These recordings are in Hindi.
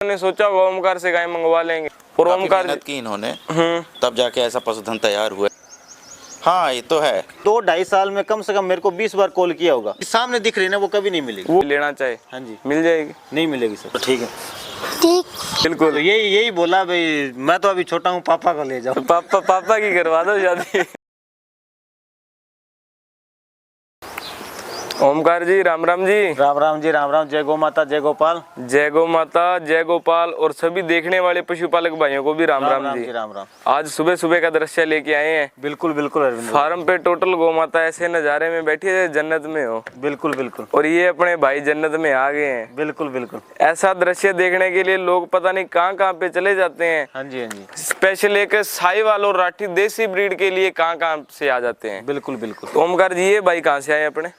उन्होंने सोचा होगा ओमकार से गाय मंगवा लेंगे और ओमकार मेहनत की इन्होंने, तब जाके ऐसा पशुधन तैयार हुआ। हाँ ये तो है। 2-2.5 साल में कम से कम मेरे को 20 बार कॉल किया होगा। सामने दिख रही ना, वो कभी नहीं मिलेगी। वो लेना चाहे हाँ जी, मिल जाएगी। नहीं मिलेगी सर। तो ठीक है, ठीक। बिल्कुल। तो यही बोला भाई, मैं तो अभी छोटा हूँ, पापा को ले जाओ। पापा की करवा दो शादी। ओमकार जी राम राम जी। राम राम जी, राम राम। जय गौ माता, जय गोपाल। जय गौ माता, जय गोपाल और सभी देखने वाले पशुपालक भाइयों को भी राम राम जी। राम राम। आज सुबह सुबह का दृश्य लेके आए हैं। बिल्कुल बिल्कुल अरविंद। फार्म पे टोटल गौ माता ऐसे नजारे में बैठी है जन्नत में हो। बिल्कुल बिल्कुल। और ये अपने भाई जन्नत में आ गए हैं। बिल्कुल बिल्कुल। ऐसा दृश्य देखने के लिए लोग पता नहीं कहाँ पे चले जाते हैं। हाँ जी, हाँ जी। स्पेशल एक साहिवाल और राठी देसी ब्रीड के लिए कहाँ से आ जाते हैं। बिल्कुल बिल्कुल। तो ओमकार जी ये भाई कहाँ से आए अपने?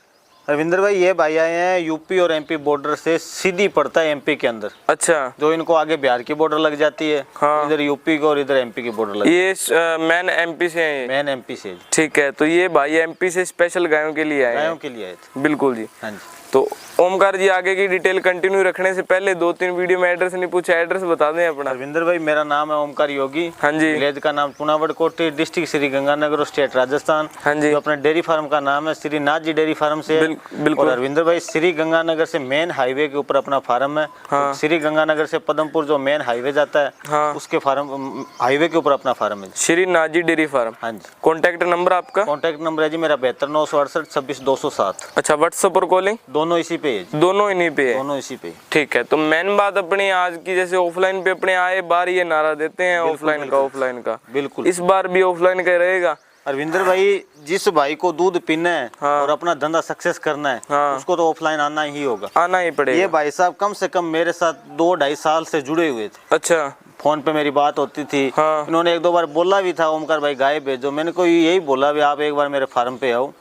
रविंद्र भाई, ये भाई आए हैं यूपी और एमपी बॉर्डर से, सीधी पड़ता है एमपी के अंदर। अच्छा। जो इनको आगे बिहार की बॉर्डर लग जाती है। हाँ। इधर यूपी की और इधर एमपी की बॉर्डर लग। ये मैन एमपी से हैं। मैन एमपी से। ठीक है, तो ये भाई एमपी से स्पेशल गायों के लिए आए हैं। गायों के लिए आए थे। बिल्कुल जी। हाँ जी। तो ओमकार जी आगे की डिटेल कंटिन्यू रखने से पहले 2-3 वीडियो में एड्रेस नहीं पूछा, एड्रेस बता दें अपना। रविंद्र भाई, मेरा नाम है ओमकार योगी। हाँ जी। विलेज का नाम पुनावड़ कोटी, डिस्ट्रिक्ट श्री गंगानगर, स्टेट राजस्थान। हाँ जी। जो अपने डेयरी फार्म का नाम है श्री नाथ जी डेयरी फार्म से। बिल्कुल। और रविंद्र भाई, श्री गंगानगर से मेन हाईवे के ऊपर अपना फार्म है। हाँ। श्री गंगानगर से पदमपुर जो मेन हाईवे जाता है। हाँ। उसके फार्म हाईवे के ऊपर अपना फार्म है। Shri Naji dairy farm. हाँ जी। कॉन्टैक्ट नंबर आपका? कॉन्टैक्ट नंबर है जी मेरा 72 968 26 207। अच्छा, व्हाट्सएप और कॉलिंग दोनों इसी पे है। दोनों इन्हीं पे है। दोनों इसी पे। ठीक है, तो मेन बात अपनी आज की, जैसे ऑफलाइन पे अपने आए बार ये नारा देते हैं ऑफलाइन का। बिल्कुल। इस बार भी ऑफलाइन का रहेगा। अरविंदर भाई, जिस भाई को दूध पीना है। हाँ। और अपना धंधा सक्सेस करना है। हाँ। उसको तो ऑफलाइन आना ही होगा। आना ही पड़ेगा। ये भाई साहब कम से कम मेरे साथ 2-2.5 साल से जुड़े हुए थे। अच्छा। फोन पे मेरी बात होती थी। हाँ। इन्होंने 1-2 बार बोला भी था, ओमकार भाई गाय भेजो। मैंने कोई यही बोला भी, आप एक बार मेरे फार्म पे आओ।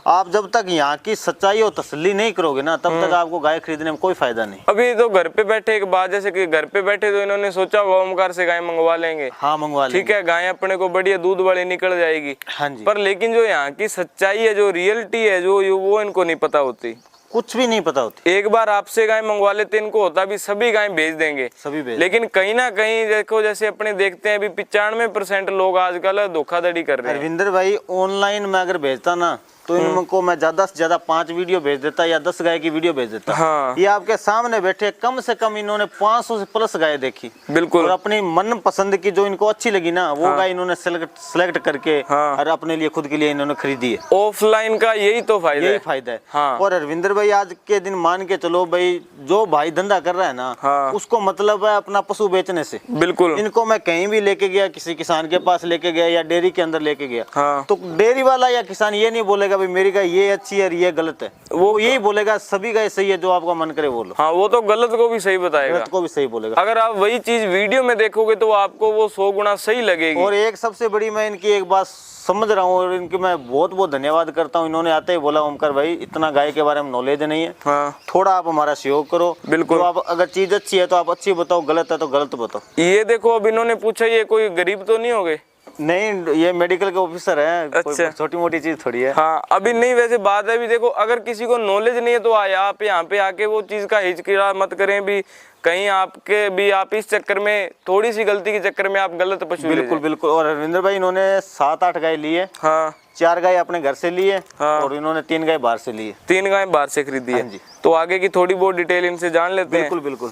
आप जब तक यहाँ की सच्चाई और तसल्ली नहीं करोगे ना, तब तक आपको गाय खरीदने में कोई फायदा नहीं। अभी तो घर पे बैठे एक बात, जैसे कि घर पे बैठे तो इन्होंने सोचा होगा ओमकार से गाय मंगवा लेंगे। हाँ, मंगवा लेंगे। ठीक है, गाय अपने को बढ़िया दूध वाली निकल जाएगी। हाँ जी। पर लेकिन जो यहाँ की सच्चाई है, जो रियलिटी है, जो वो इनको नहीं पता होती। कुछ भी नहीं पता होती। एक बार आपसे गाय मंगवा लेते, इनको होता भी सभी गाय भेज देंगे, सभी भेज। लेकिन कहीं ना कहीं देखो, जैसे अपने देखते हैं अभी 95% लोग आजकल धोखाधड़ी कर रहे हैं। रविंद्र भाई, ऑनलाइन में अगर भेजता ना, तो इनको मैं ज्यादा से ज्यादा 5 वीडियो भेज देता या 10 गाय की वीडियो भेज देता। हाँ। ये आपके सामने बैठे, कम से कम इन्होंने 500 से प्लस गाय देखी। बिल्कुल। और अपनी मन पसंद की जो इनको अच्छी लगी ना, वो गाय इन्होंने सेलेक्ट करके। हाँ। और अपने लिए, खुद के लिए इन्होंने खरीदी है। ऑफलाइन का यही तो फायदा यही है। फायदा है। हाँ। और रविंद्र भाई, आज के दिन मान के चलो भाई, जो भाई धंधा कर रहा है ना। हाँ। उसको मतलब है अपना पशु बेचने से। बिल्कुल। इनको मैं कहीं भी लेके गया, किसी किसान के पास लेके गया या डेयरी के अंदर लेके गया। हाँ। तो डेयरी वाला या किसान ये नहीं बोलेगा भाई मेरी गाय ये अच्छी है और ये गलत है। वो यही बोलेगा सभी गाय सही है, जो आपका मन करे बोलो। हाँ, वो तो गलत को भी सही बताएगा, गलत को भी सही बोलेगा। अगर आप वही चीज वीडियो में देखोगे तो आपको वो 100 गुना सही लगेगी। और एक सबसे बड़ी, मैं इनकी एक बात समझ रहा हूँ और इनकी मैं बहुत बहुत धन्यवाद करता हूँ। इन्होंने आते ही बोला, ओमकार भाई इतना गाय के बारे में नॉलेज नहीं है। हाँ। थोड़ा आप हमारा सहयोग करो। बिल्कुल। तो आप अगर चीज अच्छी है तो आप अच्छी बताओ, गलत है तो गलत बताओ। ये देखो, अब इन्होंने पूछा ये कोई गरीब तो नहीं हो गए? नहीं, ये मेडिकल के ऑफिसर है। अच्छा। छोटी मोटी चीज थोड़ी है। हाँ, अभी नहीं, वैसे बात है भी देखो, अगर किसी को नॉलेज नहीं है तो आप यहाँ पे आके वो चीज का हिचकिचा मत करें भी, कहीं आपके भी आप इस चक्कर में, थोड़ी सी गलती के चक्कर में आप गलत पशु ले बिल्कुल जाएं। बिल्कुल। और रविंद्र भाई, इन्होंने 7-8 गाय लिए। हाँ। 4 गाय अपने घर से लिए। हाँ। और इन्होंने 3 गाय बाहर से लिए। 3 गाय बाहर से खरीदी है। हाँ जी। तो आगे की थोड़ी बहुत डिटेल इनसे जान लेते हैं। बिल्कुल बिल्कुल।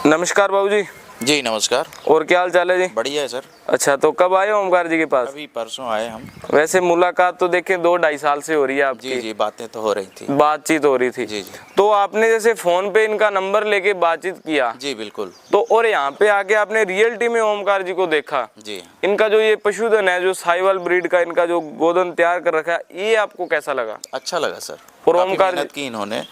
नमस्कार बाबू जी। जी नमस्कार। और क्या हाल चाल है जी? बढ़िया है सर। अच्छा, तो कब आए हो ओमकार जी के पास? अभी परसों आए हम। वैसे मुलाकात तो देखें 2-2.5 साल से हो रही है आपकी। जी जी, बातें तो हो रही थी। बातचीत हो रही थी। जी जी। तो आपने जैसे फोन पे इनका नंबर लेके बातचीत किया। जी बिल्कुल। तो और यहाँ पे आके आपने रियलिटी में ओमकार जी को देखा। जी। इनका जो ये पशुधन है, जो साहिवाल ब्रीड का इनका जो गोधन तैयार कर रखा है, ये आपको कैसा लगा? अच्छा लगा सर। और काफी ओमकार मेहनत की इन्होंने,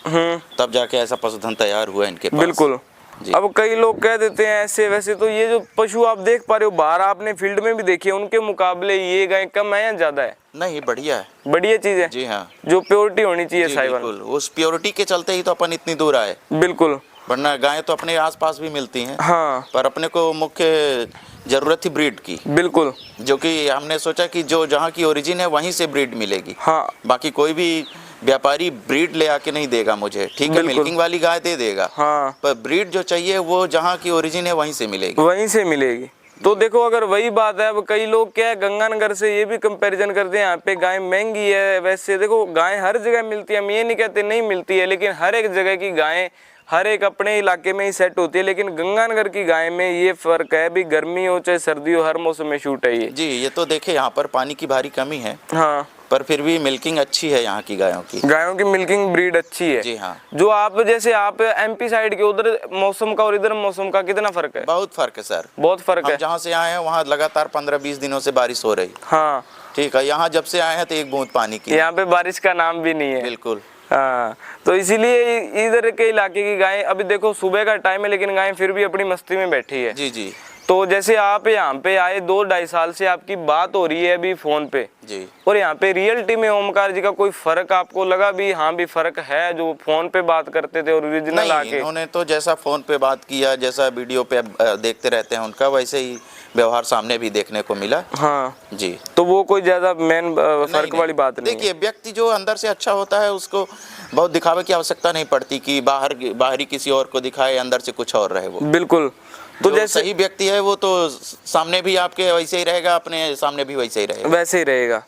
तब जाके ऐसा पशुधन तैयार हुआ इनके पास। बिल्कुल। जी। अब कई लोग कह देते हैं ऐसे वैसे, तो ये जो पशु आप देख पा रहे हो बाहर, आपने फील्ड में भी देखी है, उनके मुकाबले ये गाय कम है या ज्यादा है? नहीं, बढ़िया है। बढ़िया चीज है। जी हाँ। जो प्योरिटी होनी चाहिए जी, साहिवाल। बिल्कुल। उस प्योरिटी के चलते ही तो अपन इतनी दूर आए, बिल्कुल। वरना गाय तो अपने आसपास भी मिलती हैं। हाँ। पर अपने को मुख्य जरूरत थी ब्रीड की। बिल्कुल। जो कि हमने सोचा कि जो जहाँ की ओरिजिन है वहीं से ब्रीड मिलेगी। हाँ। बाकी कोई भी व्यापारी ब्रीड ले आके नहीं देगा मुझे, ठीक है, बिल्कुल। मिल्किंग वाली गाय दे देगा, हाँ पर ब्रीड जो चाहिए वो जहाँ की ओरिजिन है वहीं से मिलेगी। वहीं से मिलेगी। तो देखो अगर वही बात है, अब कई लोग क्या है गंगानगर से ये भी कंपैरिजन करते हैं, यहाँ पे गाय महंगी है। वैसे देखो गाय हर जगह मिलती है, हम ये नहीं कहते नहीं मिलती है, लेकिन हर एक जगह की गायें हर एक अपने इलाके में ही सेट होती है। लेकिन गंगानगर की गाय में ये फर्क है, भी गर्मी हो चाहे सर्दी हो, हर मौसम में शूट है ये। जी, ये तो देखिए यहाँ पर पानी की भारी कमी है, हाँ पर फिर भी मिल्किंग अच्छी है यहाँ की गायों की। मिल्किंग ब्रीड अच्छी है। जी हाँ, जो आप जैसे आप एमपी साइड के उधर मौसम का और इधर मौसम का कितना फर्क है? बहुत फर्क है सर। बहुत फर्क हम है। जहाँ से आए हैं वहाँ लगातार 15-20 दिनों से बारिश हो रही, हाँ ठीक है, यहाँ जब से आए हैं तो एक बूंद पानी की, यहाँ पे बारिश का नाम भी नहीं है। बिल्कुल। हाँ, तो इसीलिए इधर के इलाके की गायें, अभी देखो सुबह का टाइम है लेकिन गायें फिर भी अपनी मस्ती में बैठी है। जी जी तो जैसे आप यहाँ पे आए 2-2.5 साल से आपकी बात हो रही है अभी फोन पे, जी, और यहाँ पे रियलिटी में ओमकार जी का कोई फर्क आपको लगा भी? हाँ भी फर्क है, जो फोन पे बात करते थे और ओरिजिनल नहीं, आके? इन्होंने तो जैसा फोन पे बात किया, जैसा वीडियो पे देखते रहते हैं उनका, वैसे ही व्यवहार सामने भी देखने को मिला। हाँ जी, तो वो कोई ज्यादा मेन फर्क वाली बात नहीं है। देखिए, व्यक्ति जो अंदर से अच्छा होता है उसको बहुत दिखावे की आवश्यकता नहीं पड़ती कि बाहरी किसी और को दिखाए, अंदर से कुछ और रहे वो। बिल्कुल। तो जो जैसे सही व्यक्ति है वो तो सामने भी आपके वैसे ही रहेगा, अपने सामने भी वैसे ही रहेगा। वैसे ही रहेगा।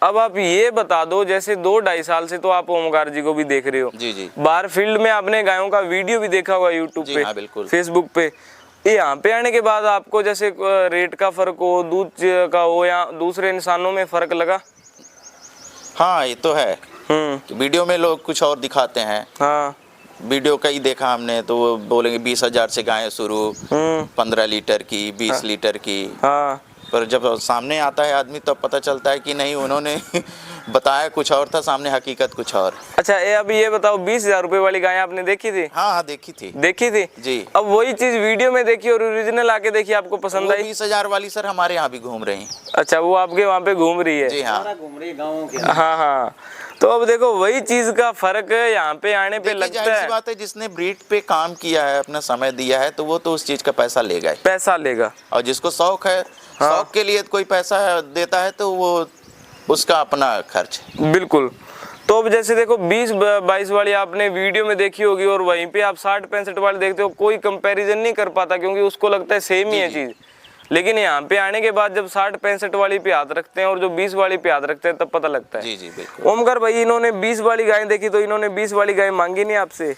अब आप ये बता दो, जैसे 2-2.5 साल से तो आप ओमकार जी को भी देख रहे हो, जी जी बाहर फील्ड में आपने गायों का वीडियो भी देखा होगा यूट्यूब जी, पे, हाँ, बिल्कुल। फेसबुक पे। ये यहाँ पे आने के बाद आपको जैसे रेट का फर्क हो, दूध का हो, या दूसरे इंसानों में फर्क लगा? हाँ, ये तो है। वीडियो में लोग कुछ और दिखाते हैं, हाँ वीडियो का ही देखा हमने, तो वो बोलेंगे 20,000 से गायें शुरू, 15 लीटर की, 20 लीटर की, हाँ पर जब सामने आता है आदमी तब पता चलता है कि नहीं, उन्होंने बताया कुछ और था, सामने हकीकत कुछ और। अच्छा, अभी ये बताओ 20,000 रुपए वाली गाय आपने देखी थी? हाँ हाँ, देखी थी। देखी थी जी। अब वही चीज वीडियो में देखी और ओरिजिनल आके देखी, आपको पसंद आई? 20,000 वाली सर हमारे यहाँ भी घूम रही। अच्छा, वो आपके वहाँ पे घूम रही है? जी हाँ, घूम रही गाँवों के। हाँ हाँ। तो अब देखो वही चीज का फर्क है, यहाँ पे आने पे लगता जाहिर सी है बात है, जिसने ब्रीड पे काम किया है, अपना समय दिया है, तो वो तो उस चीज का पैसा लेगा ही। पैसा लेगा। और जिसको शौक है, शौक के लिए कोई पैसा देता है तो वो उसका अपना खर्च। बिल्कुल। तो अब जैसे देखो 20-22 वाली आपने वीडियो में देखी होगी और वहीं पे आप 60-65 वाली देखते हो, कोई कंपैरिजन नहीं कर पाता क्योंकि उसको लगता है सेम ही है चीज। लेकिन यहाँ पे आने के बाद जब 60-65 वाली पे हाथ रखते हैं और जो 20 वाली पे हाथ रखते हैं तब पता लगता है। जी जी, बिल्कुल। ओमकार भाई, इन्होंने 20 वाली गाय देखी तो इन्होंने 20 वाली गाय मांगी नहीं आपसे?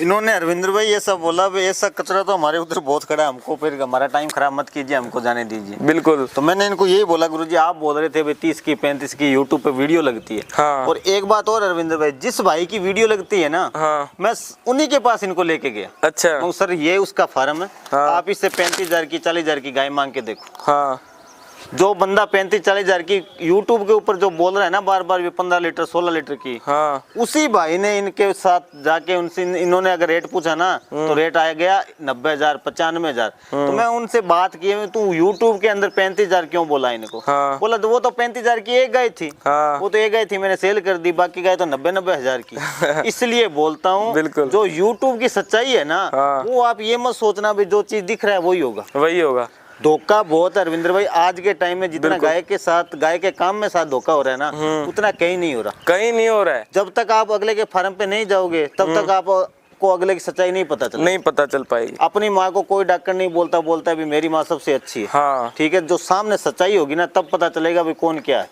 इन्होंने अरविंदर भाई ये सब बोला, भी ऐसा कचरा तो हमारे उधर बहुत खड़ा है, हमको फिर हमारा टाइम खराब मत कीजिए, हमको जाने दीजिए। बिल्कुल। तो मैंने इनको यही बोला, गुरुजी आप बोल रहे थे भाई 30 की 35 की यूट्यूब पे वीडियो लगती है। हाँ। और एक बात और अरविंदर भाई, जिस भाई की वीडियो लगती है ना, हाँ। मैं उन्हीं के पास इनको लेके गया। अच्छा। तो सर ये उसका फार्म है, हाँ। आप इससे 35,000 की 40,000 की गाय मांग के देखो। हाँ। जो बंदा 35-40,000 की यूट्यूब के ऊपर जो बोल रहा है ना बार बार, भी 15 लीटर 16 लीटर की, हाँ। उसी भाई ने इनके साथ जाके उनसे इन्होंने अगर रेट पूछा ना, तो रेट आ गया 90,000 95,000। तो मैं उनसे बात की, तू यूट्यूब के अंदर 35,000 क्यों बोला इनको? हाँ। बोला तो वो तो 35,000 की एक गाय थी। हाँ। वो तो एक गाय थी, मैंने सेल कर दी, बाकी गाय तो 90,000 की। इसलिए बोलता हूँ, बिल्कुल। जो यूट्यूब की सच्चाई है ना, हाँ। वो आप ये मत सोचना भी जो चीज दिख रहा है वही होगा। वही होगा। धोखा बहुत है अरविंदर भाई, आज के टाइम में जितना गाय के साथ, गाय के काम में साथ धोखा हो रहा है ना, उतना कहीं नहीं हो रहा। कहीं नहीं हो रहा है। जब तक आप अगले के फार्म पे नहीं जाओगे तब तक आपको अगले की सच्चाई नहीं पता चल नहीं पता चल पाएगी। अपनी माँ को कोई डॉक्टर नहीं बोलता भी मेरी माँ सबसे अच्छी है। हाँ। ठीक है, जो सामने सच्चाई होगी ना तब पता चलेगा भी कौन क्या है।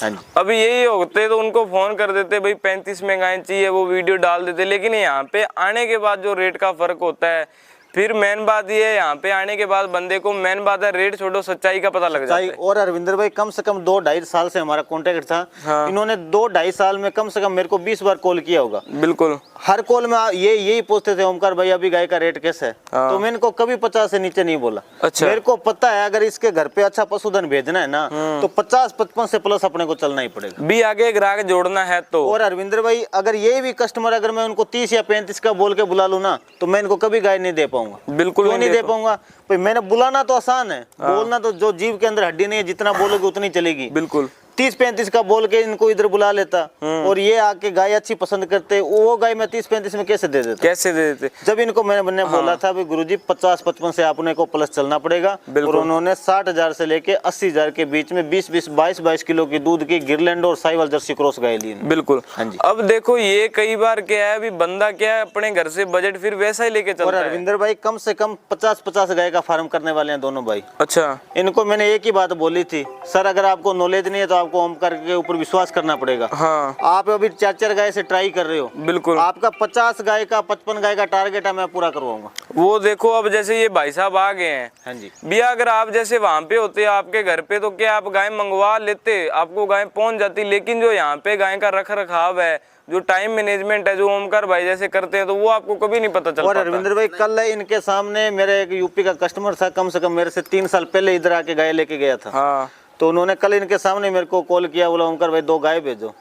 हाँ जी। अभी यही होते तो उनको फोन कर देते भाई 35 में गाय चाहिए, वो वीडियो डाल देते। लेकिन यहाँ पे आने के बाद जो रेट का फर्क होता है, फिर मेन बात ये है, यहाँ पे आने के बाद बंदे को मेन बात है, रेट छोड़ो, सच्चाई का पता लग जाता है। और अरविंदर भाई कम से कम 2-2.5 साल से हमारा कॉन्टेक्ट था। हाँ। इन्होंने 2-2.5 साल में कम से कम मेरे को 20 बार कॉल किया होगा। बिल्कुल। हर कॉल में यही पूछते थे, ओमकार भाई अभी गाय का रेट कैसा है? हाँ। तो मैंने को कभी 50 से नीचे नहीं बोला। अच्छा। मेरे को पता है अगर इसके घर पे अच्छा पशुधन भेजना है ना, तो 50-55 से प्लस अपने को चलना ही पड़ेगा, भी आगे ग्राहक जोड़ना है तो। और अरविंदर भाई अगर यही भी कस्टमर अगर मैं उनको 30 या 35 का बोल के बुला लूं ना, तो मैं इनको कभी गाय नहीं दे पाऊंगा। बिल्कुल क्यों नहीं दे पाऊंगा भाई? मैंने बुलाना तो आसान है, बोलना तो जो जीव के अंदर हड्डी नहीं है, जितना बोलोगे उतनी चलेगी। बिल्कुल। 30-35 का बोल के इनको इधर बुला लेता और ये आके गाय अच्छी पसंद करते, वो गाय मैं 30-35 में कैसे दे देता? कैसे दे देते? जब इनको मैंने बोला था भाई गुरुजी 50-55 से आपने को प्लस चलना पड़ेगा, और उन्होंने 60,000 से लेके 80,000 के बीच में 20-20 22-22 किलो की दूध की गिरलैंड और साहिवाल जर्सी क्रॉस गाय ली। बिल्कुल। हाँ जी। अब देखो ये कई बार क्या है, अभी बंदा क्या है अपने घर से बजट फिर वैसा ही लेके और चलता है। अरविंदर भाई कम से कम 50-50 गाय का फार्म करने वाले हैं दोनों भाई। अच्छा। इनको मैंने एक ही बात बोली थी, सर अगर आपको नॉलेज नहीं है तो आपको ओमकार के ऊपर विश्वास करना पड़ेगा। हाँ। आप अभी 4-4 गाय से ट्राई कर रहे हो। बिल्कुल। आपका 50 गाय का 55 गाय का टारगेट है, मैं पूरा करवाऊंगा। वो देखो अब जैसे ये भाई साहब आ गए हैं। हाँ जी। भैया अगर आप जैसे वहां पे होते आपके घर पे तो क्या आप गाय मंगवा लेते, आपको गाय पहुंच जाती, लेकिन जो यहाँ पे गाय का रख रखाव है, जो टाइम मैनेजमेंट है, जो ओमकार भाई जैसे करते हैं, तो वो आपको कभी नहीं पता चल और पाता। अरविंदर भाई कल इनके सामने मेरे एक यूपी का कस्टमर था, कम से कम मेरे से 3 साल पहले इधर आके गाय लेके गया था। हाँ। तो उन्होंने कल इनके सामने मेरे को कॉल किया, बोला ओमकार भाई 2 गाय भेजो।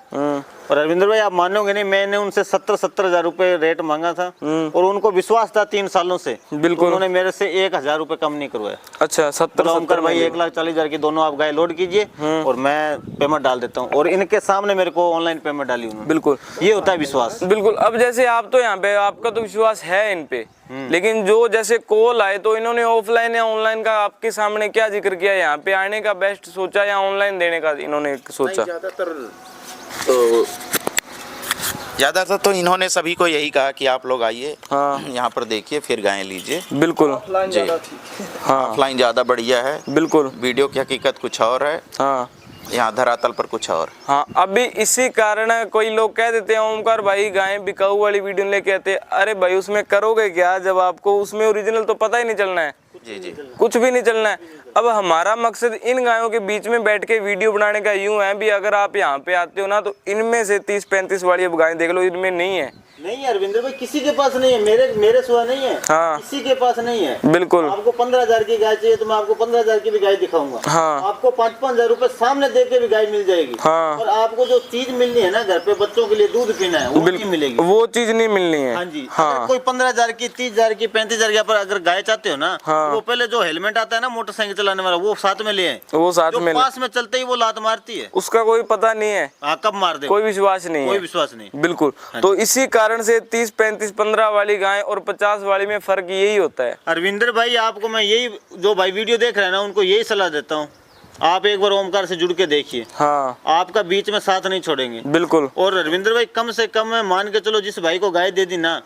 और अरविंदर भाई आप मानोगे नहीं, मैंने उनसे 70 हज़ार रुपए रेट मांगा था और उनको विश्वास था 3 सालों से। बिल्कुल। तो उन्होंने मेरे से 1,000 रुपए कम नहीं करवाया। अच्छा। 70 ओमकार भाई 1,40,000 की दोनों आप गाय लोड कीजिए और मैं पेमेंट डाल देता हूँ, और इनके सामने मेरे को ऑनलाइन पेमेंट डाली उन्होंने। बिल्कुल। ये होता है विश्वास। बिल्कुल। अब जैसे आप तो यहाँ पे आपका तो विश्वास है इन पे, लेकिन जो जैसे कॉल आए तो इन्होंने ऑफलाइन या ऑनलाइन का आपके सामने क्या जिक्र किया, यहाँ पे आने का बेस्ट सोचा या ऑनलाइन देने का इन्होंने सोचा? ज़्यादातर तो इन्होंने सभी को यही कहा कि आप लोग आइए, हाँ। यहाँ पर देखिए फिर गायें लीजिए। बिल्कुल। जी हाँ। ऑफलाइन ज़्यादा बढ़िया है। बिल्कुल। वीडियो की हकीकत कुछ और है, हाँ। यहाँ धरातल पर कुछ और। हाँ। अभी इसी कारण कोई लोग कह देते हैं ओमकार भाई गाय बिकाऊ वाली वीडियो लेके आते हैं। अरे भाई उसमें करोगे क्या जब आपको उसमें ओरिजिनल तो पता ही नहीं चलना है। जी जी। कुछ भी नहीं चलना है। अब हमारा मकसद इन गायों के बीच में बैठ के वीडियो बनाने का यूं है भी, अगर आप यहाँ पे आते हो ना तो इनमें से 30-35 वाली अब गायें देख लो, इनमें नहीं है। नहीं अरविंदर भाई किसी के पास नहीं है, मेरे सिवा नहीं है। हाँ। किसी के पास नहीं है। बिल्कुल। आपको 15,000 की गाय चाहिए तो मैं आपको 15,000 की भी गाय दिखाऊंगा। हाँ। आपको 5-5 हजार रुपए सामने दे के भी गाय मिल जाएगी। हाँ। और आपको जो चीज मिलनी है ना, घर पे बच्चों के लिए दूध पीना है, वो चीज मिलेगी। वो चीज नहीं मिलनी है। हाँ जी। हाँ। अगर कोई 15,000 की, 30,000 की, 35,000 पर अगर गाय चाहते हो ना, हाँ। तो वो पहले जो हेलमेट आता है ना मोटरसाइकिल चलाने वाला, वो साथ में ले आए। वो साथ जो में पास में चलते ही वो लात मारती है, उसका कोई पता नहीं है। हाँ कब मार दे, कोई विश्वास नहीं कोई है। विश्वास नहीं। बिल्कुल। तो इसी कारण से 30-35-15 वाली गाय और 50 वाली में फर्क यही होता है। अरविंदर भाई आपको मैं यही, जो भाई वीडियो देख रहे हैं ना, उनको यही सलाह देता हूँ, आप एक बार ओमकार से जुड़ के देखिए। हाँ। आपका बीच में साथ नहीं छोड़ेंगे। बिल्कुल। और अरविंदर भाई कम से कम मान के चलो, जिस भाई को गाय दे दी ना,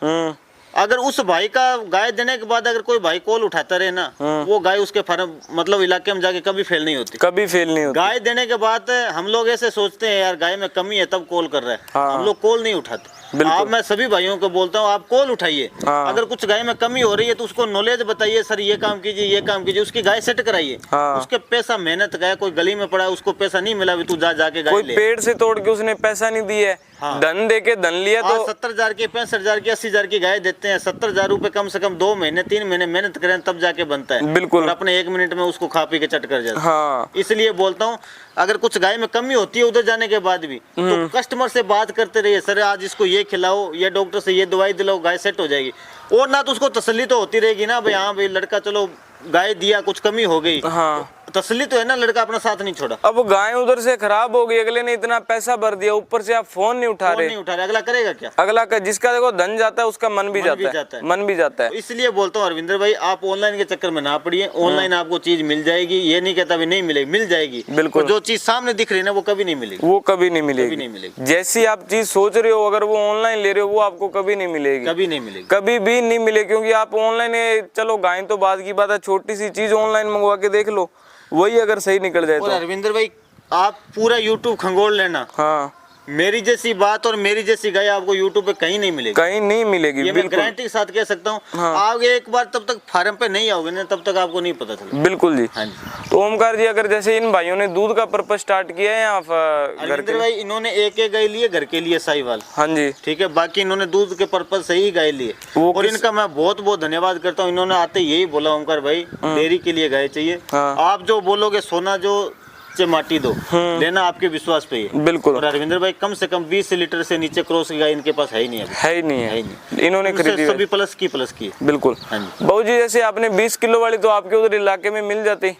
अगर उस भाई का गाय देने के बाद अगर कोई भाई कॉल उठाता रहे ना, वो गाय उसके फार्म मतलब इलाके में जाके कभी फेल नहीं होती। कभी फेल नहीं होती। गाय देने के बाद हम लोग ऐसे सोचते हैं यार गाय में कमी है तब कॉल कर रहे हैं। हाँ। हम लोग कॉल नहीं उठाते। आप, मैं सभी भाइयों को बोलता हूँ आप कॉल उठाइए। हाँ। अगर कुछ गाय में कमी हो रही है तो उसको नॉलेज बताइए, सर ये काम कीजिए, ये काम कीजिए, उसकी गाय सेट कराइए। हाँ। उसके पैसा मेहनत गया, कोई गली में पड़ा है उसको पैसा नहीं मिला, तू जाके गाय कोई ले। पेड़ से तोड़ के उसने पैसा नहीं दिया है। हाँ। धन दे के धन लिया तो 70,000 की, 65,000 की, 80,000 की गाय देते हैं। 70,000 रुपए कम से कम 2 महीने 3 महीने मेहनत करें तब जाके बनता है। बिल्कुल। और अपने 1 मिनट में उसको खा पी के चट कर जाता है। हाँ। इसलिए बोलता हूँ अगर कुछ गाय में कमी होती है उधर जाने के बाद भी, तो कस्टमर से बात करते रहिए, सर आज इसको ये खिलाओ, ये डॉक्टर से ये दवाई दिलाओ, गाय सेट हो जाएगी। और ना तो उसको तसल्ली तो होती रहेगी ना भाई, हाँ भाई लड़का चलो गाय दिया, कुछ कमी हो गई। हाँ। तसल्ली तो है ना, लड़का अपना साथ नहीं छोड़ा। अब गाय उधर से खराब हो गई, अगले ने इतना पैसा भर दिया, ऊपर से आप फोन नहीं उठा रहे। नहीं उठा रहे, अगला करेगा क्या? अगला का जिसका देखो धन जाता है उसका मन भी जाता है। मन भी जाता है। इसलिए बोलता हूँ अरविंदर भाई आप ऑनलाइन के चक्कर में ना पड़िए। ऑनलाइन आपको चीज मिल जाएगी, ये नहीं कहता भी नहीं मिलेगी, मिल जाएगी। बिल्कुल। जो चीज सामने दिख रही है ना वो कभी नहीं मिलेगी। वो कभी नहीं कभी नहीं मिलेगी। मिलेगी। जैसी आप चीज सोच रहे हो अगर वो ऑनलाइन ले रहे हो वो आपको कभी नहीं मिलेगी। कभी नहीं मिलेगी। कभी भी नहीं मिलेगी, क्योंकि आप ऑनलाइन, चलो गाय तो बाद की बात है, छोटी सी चीज ऑनलाइन मंगवा के देख लो, वही अगर सही निकल जाए और तो। अरविंदर भाई आप पूरा यूट्यूब खंगोल लेना, हाँ। मेरी जैसी बात और मेरी जैसी गाय आपको यूट्यूब पे कहीं नहीं मिलेगी। कहीं नहीं मिलेगी। ये मैं गारंटी के साथ कह सकता हूँ। हाँ। आप एक बार तब तक फार्म पे नहीं आओगे ना, तब तक आपको नहीं पता चलेगा। बिल्कुल जी। हाँ जी। तो ओमकार जी अगर जैसे इन भाइयों ने दूध का पर्पस स्टार्ट किया है या घर अरविंदर के? भाई इन्होंने एक गाय लिए घर के लिए साहिवाल, हाँ जी। ठीक है, बाकी इन्होंने दूध के पर्पज से ही गाय लिए। और इनका मैं बहुत बहुत धन्यवाद करता हूँ। इन्होंने आते यही बोला ओमकार भाई डेयरी के लिए गाय चाहिए। हाँ। आप जो बोलोगे सोना जो से माटी दो, लेना आपके विश्वास पे ही। बिल्कुल। और अरविंदर भाई कम से कम 20 लीटर से नीचे क्रॉस की गाय इनके पास है ही नहीं अभी। है ही नहीं है है, ही नहीं। इन्होंने उनसे खरीदी सभी प्लस की। बिल्कुल। हाँ जी। बहू जी जैसे आपने 20 किलो वाली तो आपके उधर इलाके में मिल जाती?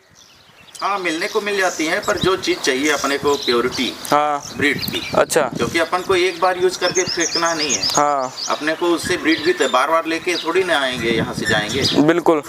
हाँ मिलने को मिल जाती है, पर जो चीज़ चाहिए अपने को प्योरिटी, हाँ ब्रीड की, अच्छा, क्योंकि अपन को एक बार यूज करके फेंकना नहीं है। हाँ अपने को उससे ब्रीड भी तो बार बार लेके थोड़ी ना आएंगे, यहाँ से जाएंगे। बिल्कुल।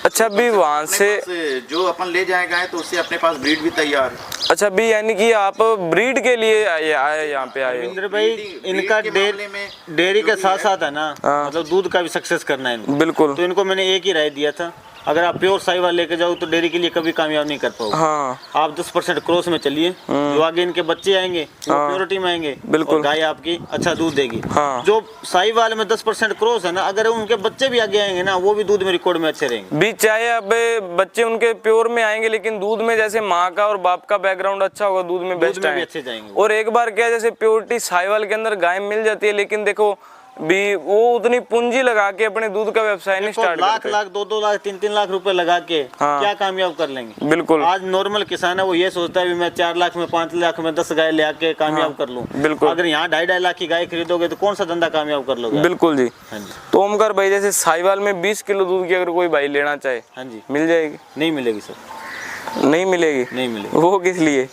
अच्छा अभी वहाँ अपने से पास जो अपन ले जाएगा है तो उससे अपने पास ब्रीड भी तैयार है। अच्छा अभी यानी कि आप ब्रीड के लिए आए यहाँ पे आए हो? रविंद्र भाई इनका डेयरी के साथ साथ है ना, हाँ। मतलब दूध का भी सक्सेस करना है इनको। बिल्कुल। तो इनको मैंने एक ही राय दिया था, अगर आप प्योर साहिवाल लेके जाओ तो डेयरी के लिए कभी कामयाब नहीं कर पाओगे। हाँ आप 10% क्रॉस में चलिए, जो आगे इनके बच्चे आएंगे वो हाँ। प्योरिटी में आएंगे, बिल्कुल। और गाय आपकी अच्छा दूध देगी। हाँ। जो साहिवाल में 10% क्रॉस है ना, अगर उनके बच्चे भी आगे आएंगे ना, वो भी दूध में रिकॉर्ड में अच्छे रहेंगे। भी चाहे अब बच्चे उनके प्योर में आएंगे, लेकिन दूध में जैसे माँ का और बाप का बैकग्राउंड अच्छा होगा, दूध में बेस्ट दूध में भी आए। अच्छे जाएंगे। और एक बार क्या जैसे प्योरिटी साहिवाल के अंदर गाय मिल जाती है, लेकिन देखो भी वो उतनी पूंजी लगा के अपने दूध का व्यवसाय नहीं स्टार्ट लाख करते। लाख 2-2 लाख 3-3 लाख रुपए लगा के हाँ। क्या कामयाब कर लेंगे। बिल्कुल आज नॉर्मल किसान है वो ये सोचता है भी मैं 4 लाख में 5 लाख में 10 गाय ले आके कामयाब कर लूं। बिल्कुल। अगर यहाँ 2.5 लाख की गाय खरीदोगे तो कौन सा धंधा कामयाब कर लोगे। बिल्कुल जी। हाँ जी, तो ओमकार भाई जैसे साहिवाल में 20 किलो दूध की अगर कोई भाई लेना चाहे, हाँ जी, मिल जाएगी? नहीं मिलेगी सर, नहीं मिलेगी? नहीं मिलेगी, वो किस लिए?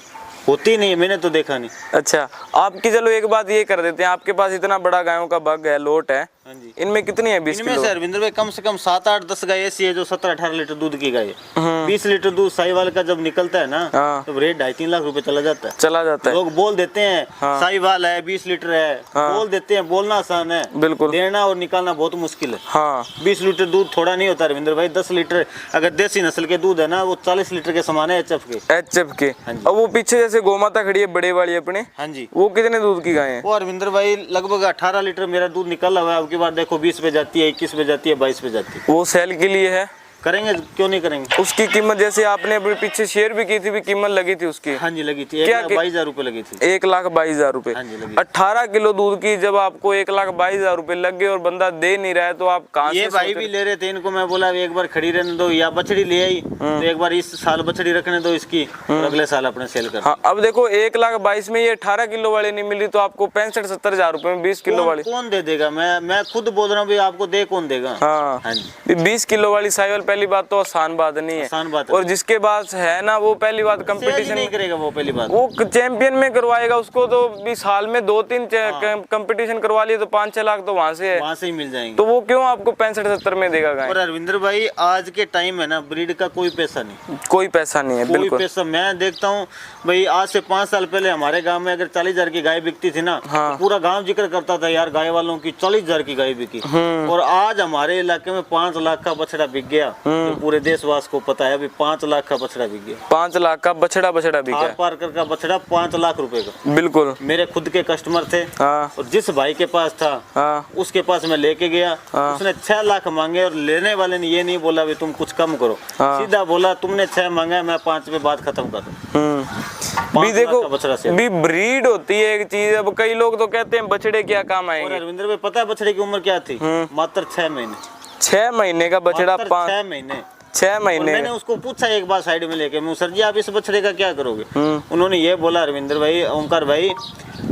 होती नहीं है, मैंने तो देखा नहीं। अच्छा आपकी चलो एक बात ये कर देते हैं, आपके पास इतना बड़ा गायों का बग है, लोट है, हाँ जी, इनमें कितनी है? 20 इनमें किलो? से रविंद्र भाई कम से कम 7-8-10 गाय ऐसी है जो 17-18 लीटर दूध की गाय है। 20 लीटर दूध साहिवाल का जब निकलता है ना, हाँ। तो रेट 2.5-3 लाख रुपए चला जाता है। चला जाता है। लोग बोल देते हैं हाँ। साहिवाल है 20 लीटर है, हाँ। बोल देते हैं, बोलना आसान है, बिल्कुल। देना और निकालना बहुत मुश्किल है। हाँ 20 लीटर दूध थोड़ा नहीं होता रविंद्र भाई। 10 लीटर अगर देसी नस्ल के दूध है ना, वो 40 लीटर के समान है HF के। HF के। हाँ जी। अब वो पीछे जैसे गोमाता खड़ी है बड़े वाली अपने, हाँ जी, वो कितने दूध की गाय है? वो रविंद्र भाई लगभग 18 लीटर मेरा दूध निकल रहा है। अब की बार देखो 20 पे जाती है, 21 पे जाती है, 22 पे जाती है। वो सेल के लिए है? करेंगे, क्यों नहीं करेंगे। उसकी कीमत जैसे आपने अभी पीछे शेयर भी की थी, भी कीमत लगी थी उसकी? हाँ जी लगी थी, क्या 1,22,000 रुपए लगी थी। 1,22,000 रुपए। हाँ जी, लगी। 18 किलो दूध की जब आपको 1,22,000 रुपए लग गए और बंदा दे नहीं रहा है, तो आप कहाँ से ये भाई भी ले रहे थे, इनको मैं बोला एक बार खड़ी रहने दो, या बछड़ी ले आई तो एक बार इस साल बछड़ी रखने दो इसकी, और अगले साल अपने सेल कर। हाँ अब देखो 1,22,000 में ये 18 किलो वाली नहीं मिल रही, तो आपको 65-70,000 रुपए में 20 किलो वाली कौन दे देगा। मैं खुद बोल रहा हूँ भाई, आपको दे कौन देगा। हाँ हाँ जी, 20 किलो वाली साहिवाल पहली बात तो आसान बात नहीं है, आसान बात है। और जिसके पास है ना वो पहली बात सेल ही कंपटीशन नहीं करेगा वो, पहली बात। वो चैंपियन में करवाएगा उसको, तो भी साल में 2-3 कंपटीशन करवा लिए तो 5-6 लाख तो वहां से है, वहाँ से ही मिल जाएंगे। तो वो क्यों आपको 65-70 में देगा गाय? और अरविंदर भाई आज के टाइम है ना, ब्रीड का कोई पैसा नहीं, कोई पैसा नहीं है। कोई बिल्कुल पैसा। मैं देखता हूँ भाई, आज से 5 साल पहले हमारे गांव में अगर 40,000 की गाय बिकती थी ना, हाँ। तो पूरा गांव जिक्र करता था यार गाय वालों की 40,000 की गाय बिकी। और आज हमारे इलाके में 5 लाख का बछड़ा बिक गया, तो पूरे देशवासी को पता है अभी 5 लाख का बछड़ा बिक गया। 5 लाख का बछड़ा बिका आर है। पार कर का बछड़ा 5 लाख रुपए का। बिल्कुल। मेरे खुद के कस्टमर थे, हाँ और जिस भाई के पास था हाँ उसके पास मैं लेके गया, हाँ। उसने 6 लाख मांगे, और लेने वाले ने ये नहीं बोला भी तुम कुछ कम करो, हाँ। सीधा बोला तुमने 6 मांगा, मैं 5 पे बात खत्म कर दूं। भी 5 देखो लाख का बछड़ा से। भी ब्रीड होती है एक चीज। अब कई लोग तो कहते हैं बछड़े क्या काम और आएंगे। रविंद्र भाई पता है बछड़े की उम्र क्या थी? मात्र 6 महीने। 6 महीने का बछड़ा, 6 महीने। 6 और महीने मैंने उसको पूछा एक बार साइड में लेके, मैं सर जी आप इस बछड़े का क्या करोगे? उन्होंने ये बोला रविंद्र भाई, ओमकार भाई,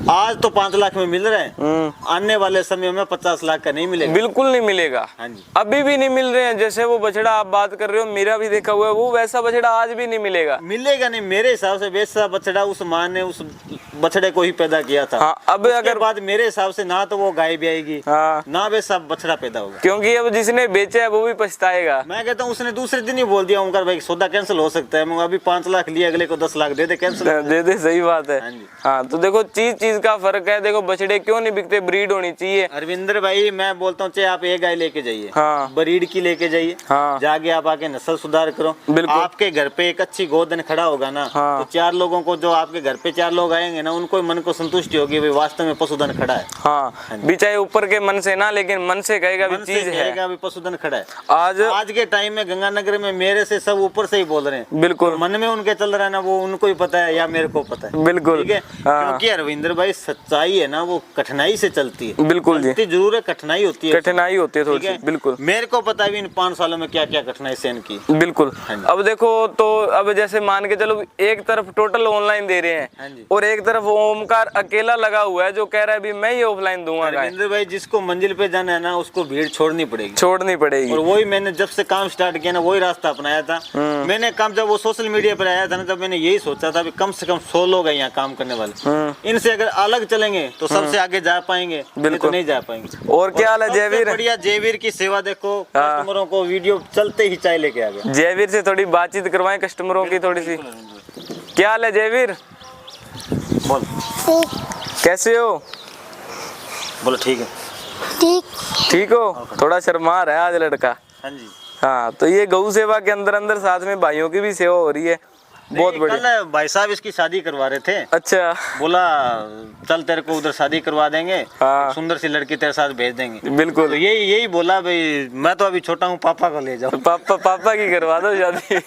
आज तो 5 लाख में मिल रहे हैं, आने वाले समय में 50 लाख का नहीं मिलेगा। बिल्कुल नहीं मिलेगा। हाँ जी, अभी भी नहीं मिल रहे हैं। जैसे वो बछड़ा आप बात कर रहे हो, मेरा भी देखा हुआ है, वो वैसा बछड़ा आज भी नहीं मिलेगा। मिलेगा नहीं। मेरे हिसाब से वैसा बछड़ा उस माँ ने उस बछड़े को ही पैदा किया था। हाँ अब उसके अगर बाद मेरे हिसाब से ना तो वो गाय भी आएगी, हाँ, ना वैसा बछड़ा पैदा होगा। क्योंकि अब जिसने बेचा है वो भी पछताएगा। मैं कहता हूँ उसने दूसरे दिन ही बोल दिया ओमकार भाई सौदा कैंसिल हो सकता है, मैं अभी 5 लाख लिया, अगले को 10 लाख दे दे, कैंसिल। दे दे, सही बात है। हाँ जी। हाँ तो देखो चीज का फर्क है। देखो बछड़े क्यों नहीं बिकते, ब्रीड होनी चाहिए। अरविंदर भाई मैं बोलता हूँ चाहे आप एक गाय लेके जाइए, हाँ ब्रीड की लेके जाइए, हाँ जाके आप आके नस्ल सुधार करो। बिल्कुल। आपके घर पे एक अच्छी गोधन खड़ा होगा ना, हाँ। तो 4 लोगों को, जो आपके घर पे 4 लोग आएंगे ना, उनको मन को संतुष्टि होगी भाई वास्तव में पशुधन खड़ा है। हाँ भी चाहे ऊपर के मन से ना, लेकिन मन से कहेगा भी मन से चीज है। कहेगा भी पशुधन खड़ा है। आज के टाइम में गंगानगर में मेरे से सब ऊपर से ही बोल रहे हैं, बिल्कुल मन में उनके चल रहा है ना, वो उनको ही पता है या मेरे को पता है। बिल्कुल। ठीक है, हाँ। क्योंकि अरविंदर भाई सच्चाई है ना, वो कठिनाई से चलती है। बिल्कुल जी, चलती जरूर है, कठिनाई होती है, कठिनाई होती है थोड़ी ठीक है? सी। बिल्कुल मेरे को पता है भी इन 5 सालों में क्या क्या कठिनाई सहन की। बिल्कुल। हाँ जी। अब देखो तो अब जैसे मान के चलो एक तरफ टोटल ऑनलाइन दे रहे हाँ जी। हैं और एक तरफ तरफ ओमकार अकेला लगा हुआ है जो कह रहा है अभी मैं ही ऑफलाइन दूंगा गाय। रविंद्र भाई जिसको मंजिल पे जाना है ना उसको भीड़ छोड़नी पड़ेगी। और वही मैंने जब से काम स्टार्ट किया ना वही रास्ता अपनाया था। मैंने काम जब वो सोशल मीडिया पर आया था ना तब मैंने यही सोचा था कम से कम 100 लोग हैं यहाँ काम करने वाले, इनसे अगर अलग चलेंगे तो सबसे आगे जा पाएंगे, नहीं तो नहीं जा पाएंगे। और क्या हाल है जयवीर? बढ़िया, जयवीर की सेवा देखो, कस्टमरों को वीडियो चलते ही चाय लेके आ गया। जयवीर से थोड़ी बातचीत करवाएं कस्टमरों की थोड़ी सी। क्या हाल है जयवीर? बोल कैसे हो? बोलो ठीक है। ठीक हो? थोड़ा शर्मा रहा है आज लड़का। हाँ जी। हाँ तो ये गौ सेवा के अंदर अंदर साथ में भाइयों की भी सेवा हो रही है, बहुत बढ़िया। कल भाई साहब इसकी शादी करवा रहे थे। अच्छा। बोला चल तेरे को उधर शादी करवा देंगे, हाँ। सुंदर सी लड़की तेरे साथ भेज देंगे। बिल्कुल। तो यही बोला भाई मैं तो अभी छोटा हूँ, पापा को ले जाओ। पापा की करवा दो शादी।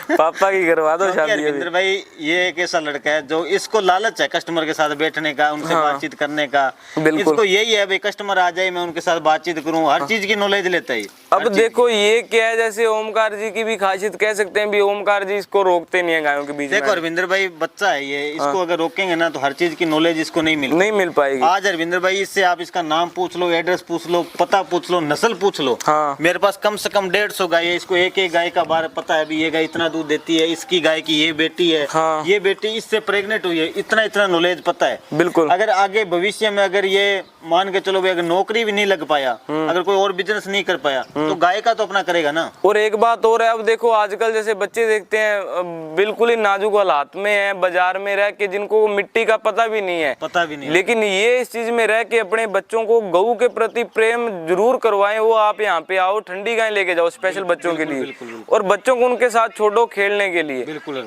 पापा की करवा दो शादी। रविंद्र भाई ये एक ऐसा लड़का है जो इसको लालच है कस्टमर के साथ बैठने का, उनसे बातचीत करने का। इसको यही है भाई कस्टमर आ जाए मैं उनके साथ बातचीत करूं, हर चीज की नॉलेज लेता है। अब देखो ये क्या है, जैसे ओमकार जी की भी खासियत कह सकते हैं भी ओमकार जी इसको रोकते नहीं है गायों के बीच में। देखो रविंद्र भाई बच्चा है ये, इसको अगर रोकेंगे ना तो हर चीज की नॉलेज इसको नहीं मिल पाएगी। आज रविंद्र भाई इससे आप इसका नाम पूछ लो, एड्रेस पूछ लो, पता पूछ लो, नस्ल पूछ लो। हाँ। मेरे पास कम से कम 150 गाय है, इसको एक एक गाय का बारे पता है। अभी ये गाय इतना दूध देती है, इसकी गाय की ये बेटी है, हाँ। ये बेटी इससे प्रेग्नेंट हुई है, इतना नॉलेज पता है। बिल्कुल। अगर आगे भविष्य में अगर ये मान के चलो भाई अगर नौकरी भी नहीं लग पाया, अगर कोई और बिजनेस नहीं कर पाया तो गाय का तो अपना करेगा ना। और एक बात और है, अब देखो आजकल जैसे बच्चे देखते हैं बिल्कुल ही नाजुक हालात में है, बाजार में रह के जिनको मिट्टी का पता भी नहीं है, लेकिन ये इस चीज में रह के अपने बच्चों को गऊ के प्रति प्रेम जरूर करवाएं। वो आप यहाँ पे आओ, ठंडी गाय लेके जाओ स्पेशल बच्चों के लिए, और बच्चों को उनके साथ छोड़ो खेलने के लिए,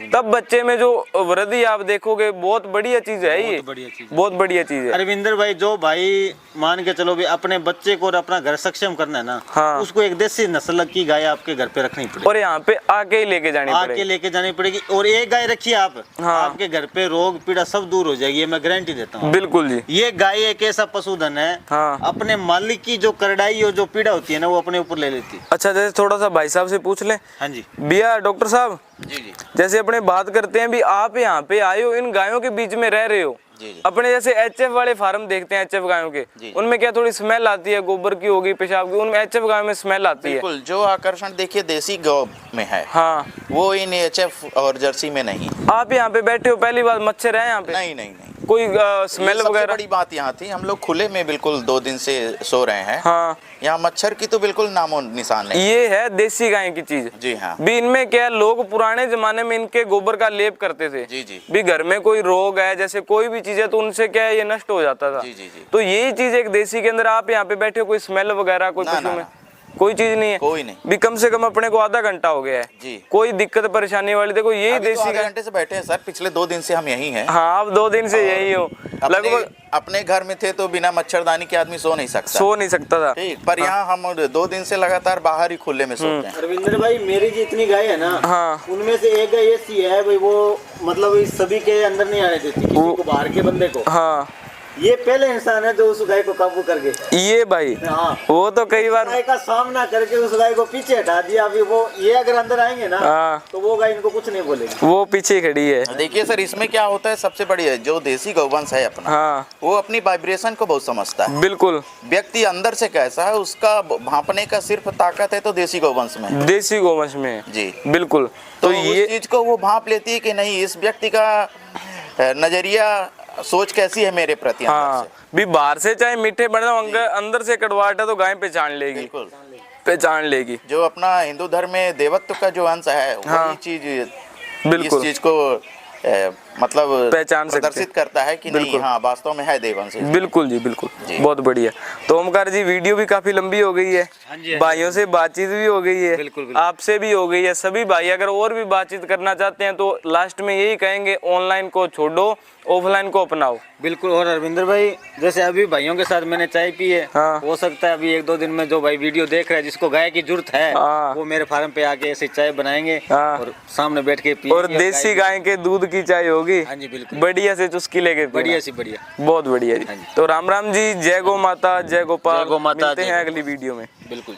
तब बच्चे में जो वृद्धि आप देखोगे, बहुत बढ़िया चीज है ये, बहुत बढ़िया चीज है। अरविंदर भाई जो भाई मान के चलो भी अपने बच्चे को और अपना घर सक्षम करना है ना, हाँ। उसको एक देसी नस्ल की गाय आपके घर पे रखनी पड़ेगी, और यहाँ पे आके ही लेके जानी पड़ेगी। और एक गाय रखिए आप, हाँ। आपके घर पे रोग पीड़ा सब दूर हो जाएगी, ये मैं गारंटी देता हूँ। बिल्कुल जी। ये गाय एक ऐसा पशुधन है, हाँ। अपने मालिक की जो करड़ाई और जो पीड़ा होती है ना वो अपने ऊपर ले लेती है। अच्छा, जैसे थोड़ा सा भाई साहब से पूछ ले। हाँ जी भैया डॉक्टर साहब जी। जैसे अपने बात करते हैं भी आप यहाँ पे आए हो, इन गायों के बीच में रह रहे हो, जी। अपने जैसे एचएफ वाले फार्म देखते हैं, एचएफ गायों के, उनमें क्या थोड़ी स्मेल आती है, गोबर की होगी, पेशाब की, उनमें एचएफ गायों में स्मेल आती है। बिल्कुल, जो आकर्षण देखिए देसी गौ में है, हाँ, वो इन एचएफ और जर्सी में नहीं। आप यहाँ पे बैठे हो, पहली बार मच्छर है यहाँ पे? नहीं कोई स्मेल सबसे वगैरह? बड़ी बात यहाँ थी, हम लोग खुले में बिल्कुल 2 दिन से सो रहे हैं। हाँ। यहाँ मच्छर की तो बिल्कुल नामो निशान नहीं। ये है देसी गाय की चीज। जी हाँ। भी इनमें क्या है, लोग पुराने जमाने में इनके गोबर का लेप करते थे। जी। भी घर में कोई रोग है, जैसे कोई भी चीज है, तो उनसे क्या है ये नष्ट हो जाता था। जी। तो यही चीज एक देसी के अंदर, आप यहाँ पे बैठे हो, कोई स्मेल वगैरह कोई पशु में कोई चीज नहीं है? कोई नहीं। भी कम से कम अपने को आधा घंटा हो गया है जी। कोई दिक्कत परेशानी वाली, देखो यही देसी आधे घंटे से बैठे हैं सर, पिछले 2 दिन से हम यही हैं। हाँ, आप 2 दिन से यही हो लगभग। अपने घर में थे तो बिना मच्छरदानी के आदमी सो नहीं सकता था। ठीक, पर यहाँ हम 2 दिन से लगातार बाहर ही खुले में सोते हैं। रविंद्र भाई मेरी जितनी गाय है ना, हाँ। उनमें से एक गाय ऐसी है भाई, वो मतलब इस सभी के अंदर नहीं आने देती, किसी को बाहर के बंदे को। हाँ, ये पहले इंसान है जो उस गाय को काबू कर गए। ये भाई, हाँ। वो तो कई बार गाय का सामना करके उस गाय को पीछे हटा दिया। अभी वो ये अगर अंदर आएंगे ना, हाँ। तो वो गाय इनको कुछ नहीं बोलेगी, वो पीछे खड़ी है। देखिए सर, इसमें क्या होता है, सबसे बड़ी है जो देसी गौवंश है अपना, हाँ। वो अपनी वाइब्रेशन को बहुत समझता है। बिल्कुल। व्यक्ति अंदर से कैसा है उसका भांपने का सिर्फ ताकत है तो देसी गौवंश में, देसी गौवंश में। जी बिल्कुल। तो ये उस चीज को वो भांप लेती है कि नहीं, इस व्यक्ति का नजरिया सोच कैसी है मेरे प्रति। हाँ, भी बाहर से चाहे मीठे बने, अंदर से कड़वाहट है तो गाय पहचान लेगी, बिल्कुल पहचान लेगी। जो अपना हिंदू धर्म में देवत्व का जो अंश है, हाँ। वही चीज बिल्कुल इस चीज को मतलब पहचान सकते, प्रदर्शित करता है कि नहीं, हाँ वास्तव में है देववंश। बिल्कुल जी, बिल्कुल जी। बहुत बढ़िया। तो ओमकार जी, वीडियो भी काफी लंबी हो गई है, भाइयों से बातचीत भी हो गई है, आपसे भी हो गई है। सभी भाई अगर और भी बातचीत करना चाहते हैं तो लास्ट में यही कहेंगे, ऑनलाइन को छोड़ो, ऑफलाइन को अपनाओ। बिल्कुल। और अरविंदर भाई जैसे अभी भाइयों के साथ मैंने चाय पी है, हाँ। हो सकता है अभी 1-2 दिन में जो भाई वीडियो देख रहे हैं जिसको गाय की जरूरत है, हाँ। वो मेरे फार्म पे आके ऐसे चाय बनाएंगे, हाँ। और सामने बैठ के पिएंगे, और देसी गाय के दूध की चाय होगी। हाँ जी, बिल्कुल। बढ़िया से चुस्की लेके पीना। बढ़िया सी बढ़िया, बहुत बढ़िया जी। तो राम राम जी, जय गौ माता, जय गोपाल। जय गौ माता, मिलते जय हैं अगली वीडियो में। बिल्कुल।